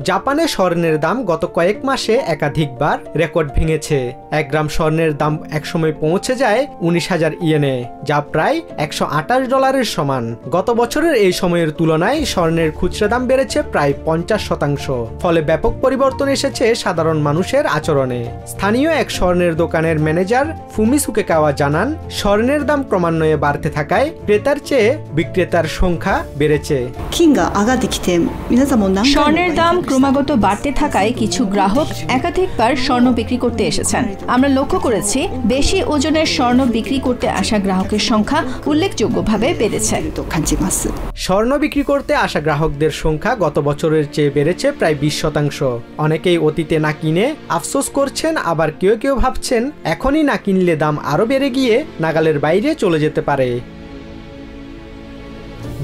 জাপানে স্বর্ণের দাম গত কয়েক মাসে একাধিকবার রেকর্ড ভেঙেছে। 1 গ্রাম স্বর্ণের দাম একসময় পৌঁছে যায় 19,000 ইয়েনে, যা প্রায় $128 সমান। গত বছরের এই সময়ের তুলনায় স্বর্ণের খুচরা দাম বেড়েছে প্রায় 50%। ফলে ব্যাপক পরিবর্তন এসেছে সাধারণ মানুষের আচরণে। স্থানীয় এক স্বর্ণের দোকানের ম্যানেজার ফুমিসুকে কাওয়া জানান, স্বর্ণের দাম ক্রমান্বয়ে বাড়তে থাকায় ক্রেতার চেয়ে বিক্রেতার সংখ্যা বেড়েছে। স্বর্ণের দাম ক্রমাগত বাড়তে থাকায় কিছু গ্রাহক একাধিকবার স্বর্ণ বিক্রি করতে এসেছেন। আমরা লক্ষ্য করেছি বেশি ওজনের স্বর্ণ বিক্রি করতে আসা গ্রাহকের সংখ্যা উল্লেখযোগ্যভাবে বেড়েছে। স্বর্ণ বিক্রি করতে আসা গ্রাহকদের সংখ্যা গত বছরের চেয়ে বেড়েছে প্রায় 20%। অনেকেই অতীতে না কিনে আফসোস করছেন, আবার কেউ কেউ ভাবছেন এখনই না কিনলে দাম আরো বেড়ে গিয়ে নাগালের বাইরে চলে যেতে পারে।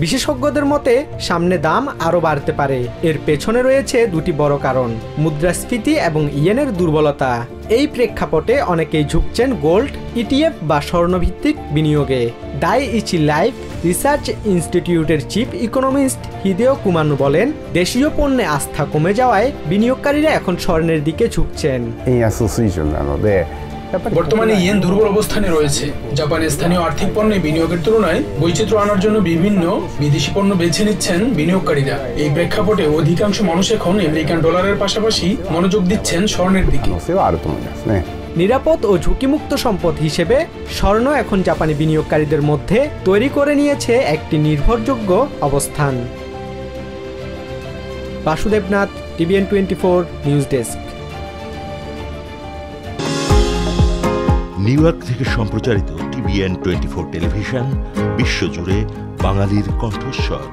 বিশেষজ্ঞদের মতে সামনে দাম আরও বাড়তে পারে। এর পেছনে রয়েছে দুটি বড় কারণ: মুদ্রাস্ফীতি এবং ইয়েনের দুর্বলতা। এই প্রেক্ষাপটে অনেকেই ঝুঁকছেন গোল্ড, ইটিএফ বা স্বর্ণভিত্তিক বিনিয়োগে। ডাইইচি লাইফ রিসার্চ ইনস্টিটিউটের চিফ ইকোনমিস্ট হিদেও কুমানো বলেন, দেশীয় পণ্যে আস্থা কমে যাওয়ায় বিনিয়োগকারীরা এখন স্বর্ণের দিকে ঝুঁকছেন। বর্তমানে ইয়েন দুর্বল অবস্থানে রয়েছে। জাপানের স্থানীয় আর্থিক পণ্যে বিনিয়োগের তুলনায় বৈচিত্র্য আনার জন্য বিভিন্ন বিদেশি পণ্য বেছে নিচ্ছেন বিনিয়োগকারীরা। এই প্রেক্ষাপটে অধিকাংশ মানুষ এখন আমেরিকান ডলারের পাশাপাশি মনোযোগ দিচ্ছেন স্বর্ণের দিকে। নিরাপদ ও ঝুঁকিমুক্ত সম্পদ হিসেবে স্বর্ণ এখন জাপানি বিনিয়োগকারীদের মধ্যে তৈরি করে নিয়েছে একটি নির্ভরযোগ্য অবস্থান। Basudeb Nath, TVN 24 news desk. New York থেকে সম্প্রচারিত টিভিএন 24 টেলিভিশন বিশ্বজুড়ে বাঙালির কণ্ঠস্বর।